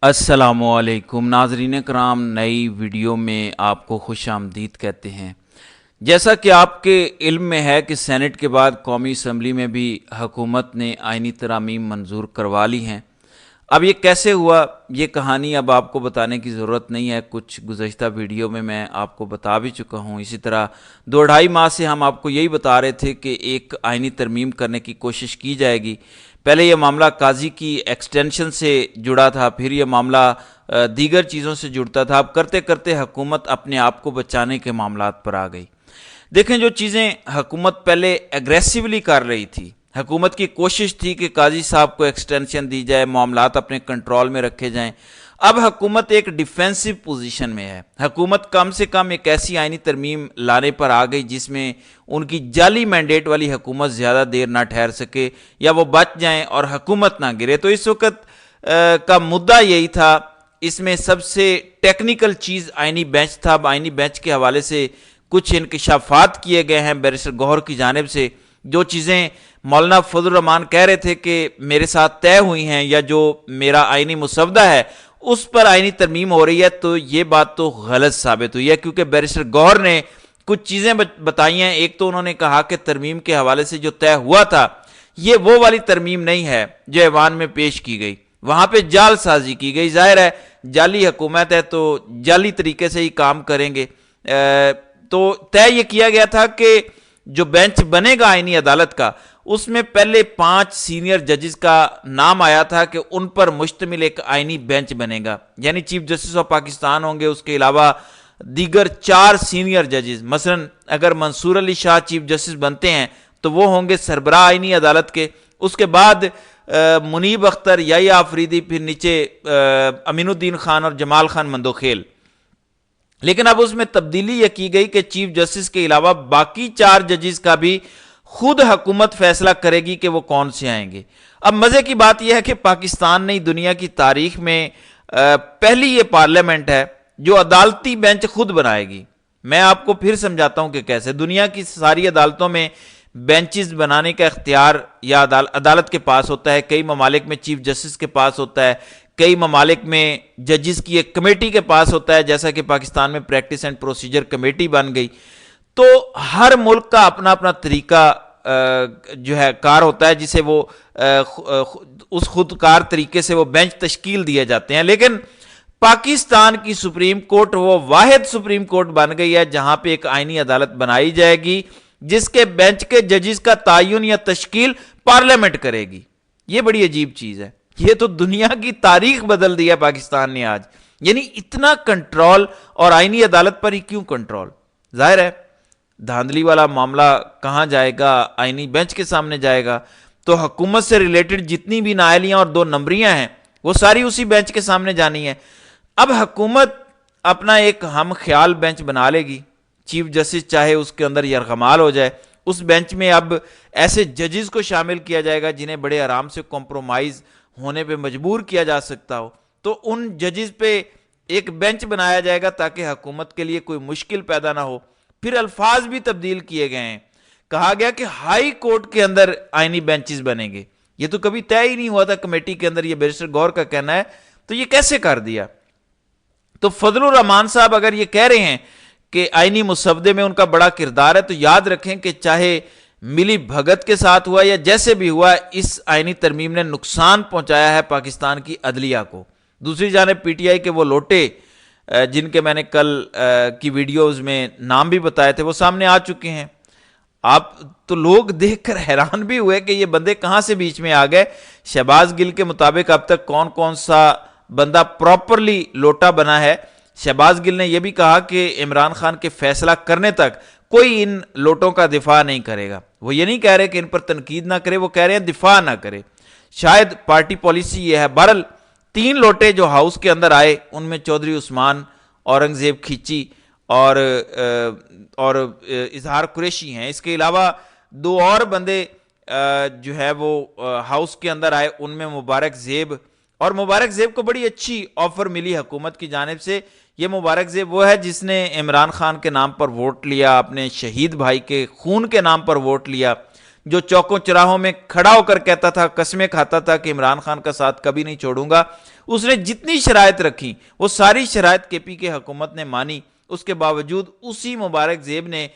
السلام علیکم ناظرین کرام، نئی ویڈیو میں آپ کو خوش آمدید کہتے ہیں۔ جیسا کہ آپ کے علم میں ہے کہ سینٹ کے بعد قومی اسمبلی میں بھی حکومت نے آئینی ترامیم منظور کروا لی ہیں۔ اب یہ کیسے ہوا، یہ کہانی اب آپ کو بتانے کی ضرورت نہیں ہے، کچھ گزشتہ ویڈیو میں آپ کو بتا بھی چکا ہوں۔ اسی طرح 2-2.5 ماہ سے ہم آپ کو یہی بتا رہے تھے کہ ایک آئینی ترمیم کرنے کی کوشش کی جائے گی۔ پہلے یہ معاملہ قاضی کی ایکسٹینشن سے جڑا تھا، پھر یہ معاملہ دیگر چیزوں سے جڑتا تھا۔ اب کرتے کرتے حکومت اپنے آپ کو بچانے کے معاملات پر آ گئی۔ دیکھیں، جو چیزیں حکومت پہلے ایگریسیولی کر رہی تھی، حکومت کی کوشش تھی کہ قاضی صاحب کو ایکسٹینشن دی جائے، معاملات اپنے کنٹرول میں رکھے جائیں، اب حکومت ایک ڈیفینسو پوزیشن میں ہے۔ حکومت کم سے کم ایک ایسی آئینی ترمیم لانے پر آ گئی جس میں ان کی جعلی مینڈیٹ والی حکومت زیادہ دیر نہ ٹھہر سکے یا وہ بچ جائیں اور حکومت نہ گرے۔ تو اس وقت کا مدعا یہی تھا۔ اس میں سب سے ٹیکنیکل چیز آئینی بینچ تھا۔ آئینی بینچ کے حوالے سے کچھ انکشافات کیے گئے ہیں بیرسٹر گوہر کی جانب سے، جو چیزیں مولانا فضل الرحمان کہہ رہے تھے کہ میرے ساتھ طے ہوئی ہیں یا جو میرا آئینی مسودہ ہے اس پر آئینی ترمیم ہو رہی ہے، تو یہ بات تو غلط ثابت ہوئی ہے، کیونکہ بیرسٹر گوہر نے کچھ چیزیں بتائی ہیں۔ ایک تو انہوں نے کہا کہ ترمیم کے حوالے سے جو طے ہوا تھا یہ وہ والی ترمیم نہیں ہے جو ایوان میں پیش کی گئی، وہاں پہ جعل سازی کی گئی۔ ظاہر ہے جعلی حکومت ہے تو جعلی طریقے سے ہی کام کریں گے۔ تو طے یہ کیا گیا تھا کہ جو بینچ بنے گا آئینی عدالت کا، اس میں پہلے 5 سینئر ججز کا نام آیا تھا کہ ان پر مشتمل ایک آئینی بینچ بنے گا، یعنی چیف جسٹس آف پاکستان ہوں گے، اس کے علاوہ دیگر 4 سینئر ججز۔ مثلا اگر منصور علی شاہ چیف جسٹس بنتے ہیں تو وہ ہوں گے سربراہ آئینی عدالت کے، اس کے بعد منیب اختر، یحییٰ آفریدی، پھر نیچے امین الدین خان اور جمال خان مندوخیل۔ لیکن اب اس میں تبدیلی یہ کی گئی کہ چیف جسٹس کے علاوہ باقی 4 ججز کا بھی خود حکومت فیصلہ کرے گی کہ وہ کون سے آئیں گے۔ اب مزے کی بات یہ ہے کہ پاکستان نے دنیا کی تاریخ میں پہلی یہ پارلیمنٹ ہے جو عدالتی بینچ خود بنائے گی۔ میں آپ کو پھر سمجھاتا ہوں کہ کیسے۔ دنیا کی ساری عدالتوں میں بینچز بنانے کا اختیار یا عدالت کے پاس ہوتا ہے، کئی ممالک میں چیف جسٹس کے پاس ہوتا ہے، کئی ممالک میں ججز کی ایک کمیٹی کے پاس ہوتا ہے، جیسا کہ پاکستان میں پریکٹس اینڈ پروسیجر کمیٹی بن گئی۔ تو ہر ملک کا اپنا اپنا طریقہ جو ہے کار ہوتا ہے، جسے وہ اس خودکار طریقے سے وہ بینچ تشکیل دیے جاتے ہیں۔ لیکن پاکستان کی سپریم کورٹ وہ واحد سپریم کورٹ بن گئی ہے جہاں پہ ایک آئینی عدالت بنائی جائے گی جس کے بینچ کے ججز کا تعین یا تشکیل پارلیمنٹ کرے گی۔ یہ بڑی عجیب چیز ہے، یہ تو دنیا کی تاریخ بدل دی ہے پاکستان نے آج۔ یعنی اتنا کنٹرول، اور آئینی عدالت پر ہی کیوں کنٹرول؟ ظاہر ہے دھاندلی والا معاملہ کہاں جائے گا؟ آئینی بینچ کے سامنے جائے گا۔ تو حکومت سے ریلیٹڈ جتنی بھی نائلیاں اور 2 نمبریاں ہیں وہ ساری اسی بینچ کے سامنے جانی ہیں۔ اب حکومت اپنا ایک ہم خیال بینچ بنا لے گی، چیف جسٹس چاہے اس کے اندر یرغمال ہو جائے، اس بینچ میں اب ایسے ججز کو شامل کیا جائے گا جنہیں بڑے آرام سے کمپرومائز ہونے پہ مجبور کیا جا سکتا ہو۔ تو ان ججز پہ ایک بینچ بنایا جائے گا تاکہ حکومت کے لیے کوئی مشکل پیدا نہ ہو۔ پھر الفاظ بھی تبدیل کیے گئے ہیں، کہا گیا کہ ہائی کورٹ کے اندر آئینی بینچز بنیں گے۔ یہ تو کبھی طے ہی نہیں ہوا تھا کمیٹی کے اندر، یہ بیرسٹر گوہر کا کہنا ہے، تو یہ کیسے کر دیا؟ تو فضل الرحمان صاحب اگر یہ کہہ رہے ہیں کہ آئینی مسودے میں ان کا بڑا کردار ہے، تو یاد رکھیں کہ چاہے ملی بھگت کے ساتھ ہوا یا جیسے بھی ہوا، اس آئینی ترمیم نے نقصان پہنچایا ہے پاکستان کی عدلیہ کو۔ دوسری جانب پی ٹی آئی کے وہ لوٹے جن کے میں نے کل کی ویڈیوز میں نام بھی بتائے تھے وہ سامنے آ چکے ہیں۔ آپ تو لوگ دیکھ کر حیران بھی ہوئے کہ یہ بندے کہاں سے بیچ میں آ گئے۔ شہباز گل کے مطابق اب تک کون کون سا بندہ پراپرلی لوٹا بنا ہے؟ شہباز گل نے یہ بھی کہا کہ عمران خان کے فیصلہ کرنے تک کوئی ان لوٹوں کا دفاع نہیں کرے گا۔ وہ یہ نہیں کہہ رہے کہ ان پر تنقید نہ کرے، وہ کہہ رہے ہیں دفاع نہ کرے۔ شاید پارٹی پالیسی یہ ہے۔ بہرحال 3 لوٹے جو ہاؤس کے اندر آئے ان میں چودھری عثمان، اورنگزیب کھیچی اور اظہار قریشی ہیں۔ اس کے علاوہ 2 اور بندے جو ہے وہ ہاؤس کے اندر آئے، ان میں مبارک زیب، اور مبارک زیب کو بڑی اچھی آفر ملی حکومت کی جانب سے۔ یہ مبارک زیب وہ ہے جس نے عمران خان کے نام پر ووٹ لیا، اپنے شہید بھائی کے خون کے نام پر ووٹ لیا۔ جو چوکوں چراہوں میں کھڑا ہو کر کہتا تھا، قسمیں کھاتا تھا کہ عمران خان کا ساتھ کبھی نہیں چھوڑوں گا، اس نے جتنی شرائط رکھی وہ ساری شرائط کے پی کے حکومت نے مانی، اس کے باوجود اسی مبارک زیب نے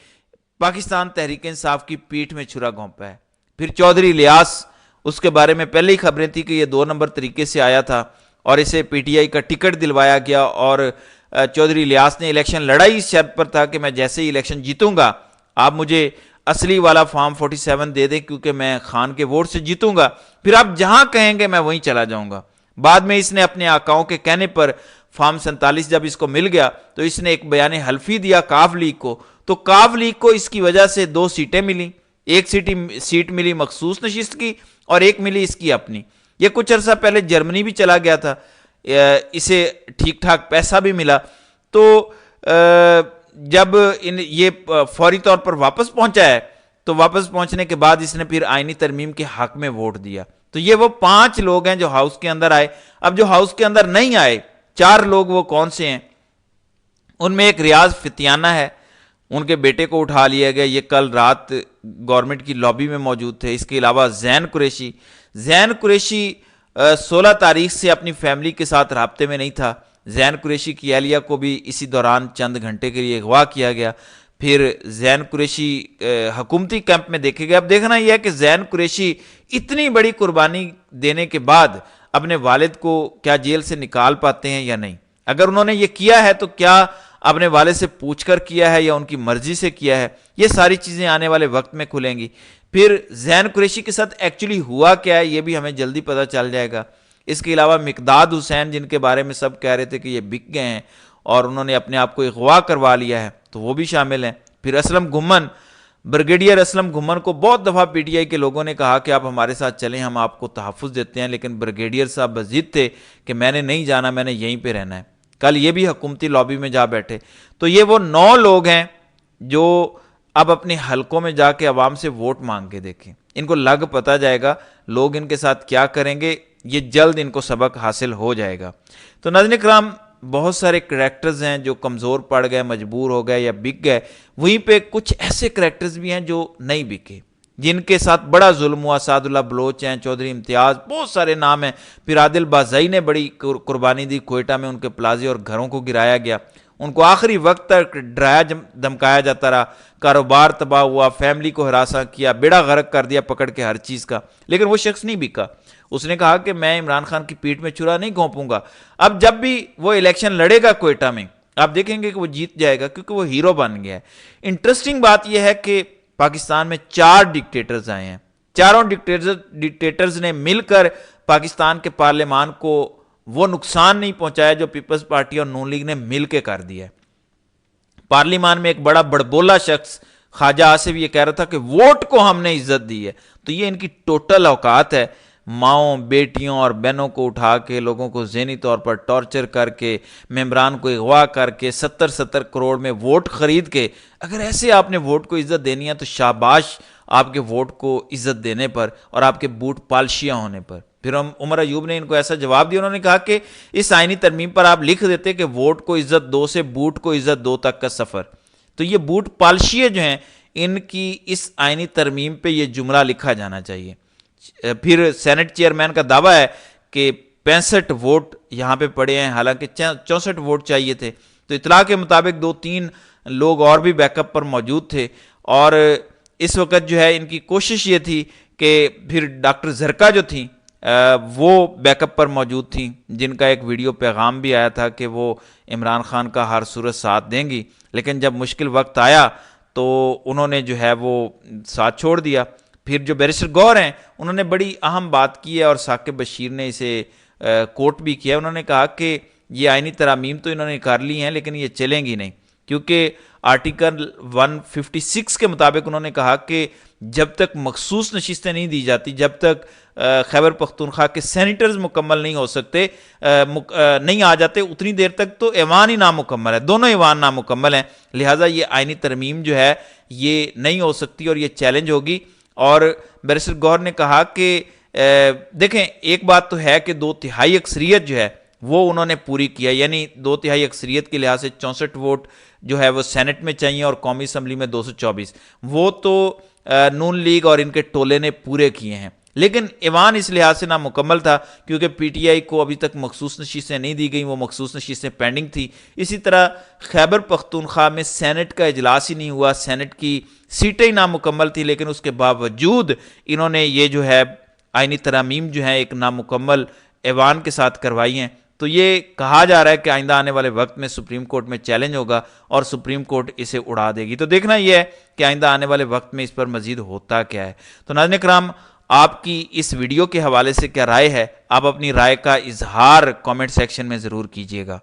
پاکستان تحریک انصاف کی پیٹھ میں چھرا گھونپا ہے۔ پھر چودھری الیاس، اس کے بارے میں پہلے ہی خبریں تھی کہ یہ 2 نمبر طریقے سے آیا تھا اور اسے پی ٹی آئی کا ٹکٹ دلوایا گیا، اور چودھری الیاس نے الیکشن لڑائی اس شرط پر تھا کہ میں جیسے ہی الیکشن جیتوں گا آپ مجھے اصلی والا فارم 47 دے دیں کیونکہ میں خان کے ووٹ سے جیتوں گا، پھر آپ جہاں کہیں گے میں وہیں چلا جاؤں گا۔ بعد میں اس نے اپنے آقاؤں کے کہنے پر فارم 47 جب اس کو مل گیا تو اس نے ایک بیان حلفی دیا کاف لیگ کو، تو کاف لیگ کو اس کی وجہ سے 2 سیٹیں ملی، ایک سیٹ ملی مخصوص نشست کی اور ایک ملی اس کی اپنی۔ یہ کچھ عرصہ پہلے جرمنی بھی چلا گیا تھا، اسے ٹھیک ٹھاک پیسہ بھی ملا، تو جب یہ فوری طور پر واپس پہنچا ہے تو واپس پہنچنے کے بعد اس نے پھر آئینی ترمیم کے حق میں ووٹ دیا۔ تو یہ وہ 5 لوگ ہیں جو ہاؤس کے اندر آئے۔ اب جو ہاؤس کے اندر نہیں آئے 4 لوگ وہ کون سے ہیں؟ ان میں ایک ریاض فتیانہ ہے، ان کے بیٹے کو اٹھا لیا گیا، یہ کل رات گورنمنٹ کی لابی میں موجود تھے۔ اس کے علاوہ زین قریشی 16 تاریخ سے اپنی فیملی کے ساتھ رابطے میں نہیں تھا۔ زین قریشی کی اہلیہ کو بھی اسی دوران چند گھنٹے کے لیے اغوا کیا گیا، پھر زین قریشی حکومتی کیمپ میں دیکھے گئے۔ اب دیکھنا یہ ہے کہ زین قریشی اتنی بڑی قربانی دینے کے بعد اپنے والد کو کیا جیل سے نکال پاتے ہیں یا نہیں۔ اگر انہوں نے یہ کیا ہے تو کیا اپنے والد سے پوچھ کر کیا ہے یا ان کی مرضی سے کیا ہے، یہ ساری چیزیں آنے والے وقت میں کھلیں گی۔ پھر زین قریشی کے ساتھ ایکچولی ہوا کیا ہے یہ بھی ہمیں جلدی پتہ چل جائے گا۔ اس کے علاوہ مقداد حسین جن کے بارے میں سب کہہ رہے تھے کہ یہ بک گئے ہیں اور انہوں نے اپنے آپ کو اغوا کروا لیا ہے، تو وہ بھی شامل ہیں۔ پھر اسلم گھمن، بریگیڈیئر اسلم گھمن کو بہت دفعہ پی ٹی آئی کے لوگوں نے کہا کہ آپ ہمارے ساتھ چلیں، ہم آپ کو تحفظ دیتے ہیں، لیکن بریگیڈیئر صاحب بضد تھے کہ میں نے نہیں جانا، میں نے یہیں پہ رہنا ہے۔ کل یہ بھی حکومتی لابی میں جا بیٹھے۔ تو یہ وہ 9 لوگ ہیں جو اب اپنے حلقوں میں جا کے عوام سے ووٹ مانگ کے دیکھیں، ان کو لگ پتہ جائے گا لوگ ان کے ساتھ کیا کریں گے، یہ جلد ان کو سبق حاصل ہو جائے گا۔ تو ناظرین کرام، بہت سارے کریکٹرز ہیں جو کمزور پڑ گئے، مجبور ہو گئے یا بک گئے، وہیں پہ کچھ ایسے کریکٹرز بھی ہیں جو نہیں بکے، جن کے ساتھ بڑا ظلم ہوا۔ سعد اللہ بلوچ ہیں، چودھری امتیاز، بہت سارے نام ہیں۔ پھر عادل بازائی نے بڑی قربانی دی، کوئٹہ میں ان کے پلازے اور گھروں کو گرایا گیا، ان کو آخری وقت تک ڈرایا دھمکایا جاتا رہا، کاروبار تباہ ہوا، فیملی کو ہراساں کیا، بیڑا غرق کر دیا پکڑ کے ہر چیز کا، لیکن وہ شخص نہیں بکا۔ اس نے کہا کہ میں عمران خان کی پیٹھ میں چھرا نہیں گھونپوں گا۔ اب جب بھی وہ الیکشن لڑے گا کوئٹہ میں، آپ دیکھیں گے کہ وہ جیت جائے گا کیونکہ وہ ہیرو بن گیا ہے۔ انٹرسٹنگ بات یہ ہے کہ پاکستان میں 4 ڈکٹیٹرز آئے ہیں، چاروں ڈکٹیٹرز نے مل کر پاکستان کے پارلیمان کو وہ نقصان نہیں پہنچایا جو پیپلز پارٹی اور نون لیگ نے مل کے کر دیا ہے۔ پارلیمان میں ایک بڑا بڑبولا شخص خواجہ آصف یہ کہہ رہا تھا کہ ووٹ کو ہم نے عزت دی ہے، تو یہ ان کی ٹوٹل اوقات ہے، ماؤں بیٹیوں اور بہنوں کو اٹھا کے لوگوں کو ذہنی طور پر ٹارچر کر کے، ممبران کو اغوا کر کے، 70 کروڑ میں ووٹ خرید کے، اگر ایسے آپ نے ووٹ کو عزت دینی ہے تو شاباش آپ کے ووٹ کو عزت دینے پر اور آپ کے بوٹ پالشیاں ہونے پر۔ پھر عمر ایوب نے ان کو ایسا جواب دیا، انہوں نے کہا کہ اس آئینی ترمیم پر آپ لکھ دیتے کہ ووٹ کو عزت دو سے بوٹ کو عزت دو تک کا سفر، تو یہ بوٹ پالشیے جو ہیں ان کی اس آئینی ترمیم پہ یہ جملہ لکھا جانا چاہیے۔ پھر سینٹ چیئرمین کا دعویٰ ہے کہ 65 ووٹ یہاں پہ پڑے ہیں، حالانکہ 64 ووٹ چاہیے تھے، تو اطلاع کے مطابق 2-3 لوگ اور بھی بیک اپ پر موجود تھے، اور اس وقت جو ہے ان کی کوشش یہ تھی کہ پھر ڈاکٹر زرکا جو تھیں وہ بیک اپ پر موجود تھیں، جن کا ایک ویڈیو پیغام بھی آیا تھا کہ وہ عمران خان کا ہر صورت ساتھ دیں گی، لیکن جب مشکل وقت آیا تو انہوں نے جو ہے وہ ساتھ چھوڑ دیا۔ پھر جو بیرسٹر گور ہیں انہوں نے بڑی اہم بات کی ہے اور ثاقب بشیر نے اسے کوٹ بھی کیا، انہوں نے کہا کہ یہ آئینی ترامیم تو انہوں نے کر لی ہیں لیکن یہ چلیں گی نہیں، کیونکہ آرٹیکل 156 کے مطابق انہوں نے کہا کہ جب تک مخصوص نشستیں نہیں دی جاتی، جب تک خیبر پختونخوا کے سینیٹرز مکمل نہیں ہو سکتے، نہیں آ جاتے، اتنی دیر تک تو ایوان ہی نامکمل ہے، دونوں ایوان نامکمل ہیں، لہٰذا یہ آئینی ترمیم جو ہے یہ نہیں ہو سکتی اور یہ چیلنج ہوگی۔ اور بیرسٹر گور نے کہا کہ دیکھیں ایک بات تو ہے کہ 2/3 اکثریت جو ہے وہ انہوں نے پوری کیا، یعنی 2/3 اکثریت کے لحاظ سے 64 ووٹ جو ہے وہ سینٹ میں چاہیے اور قومی اسمبلی میں 224، وہ تو نون لیگ اور ان کے ٹولے نے پورے کیے ہیں، لیکن ایوان اس لحاظ سے نامکمل تھا کیونکہ پی ٹی آئی کو ابھی تک مخصوص نشستیں نہیں دی گئیں، وہ مخصوص نشستیں پینڈنگ تھی۔ اسی طرح خیبر پختونخوا میں سینٹ کا اجلاس ہی نہیں ہوا، سینٹ کی سیٹیں ہی نامکمل تھی، لیکن اس کے باوجود انہوں نے یہ جو ہے آئینی ترامیم جو ہے ایک نامکمل ایوان کے ساتھ کروائی ہیں۔ تو یہ کہا جا رہا ہے کہ آئندہ آنے والے وقت میں سپریم کورٹ میں چیلنج ہوگا اور سپریم کورٹ اسے اڑا دے گی۔ تو دیکھنا یہ ہے کہ آئندہ آنے والے وقت میں اس پر مزید ہوتا کیا ہے۔ تو ناظرین کرام، آپ کی اس ویڈیو کے حوالے سے کیا رائے ہے؟ آپ اپنی رائے کا اظہار کامنٹ سیکشن میں ضرور کیجیے گا۔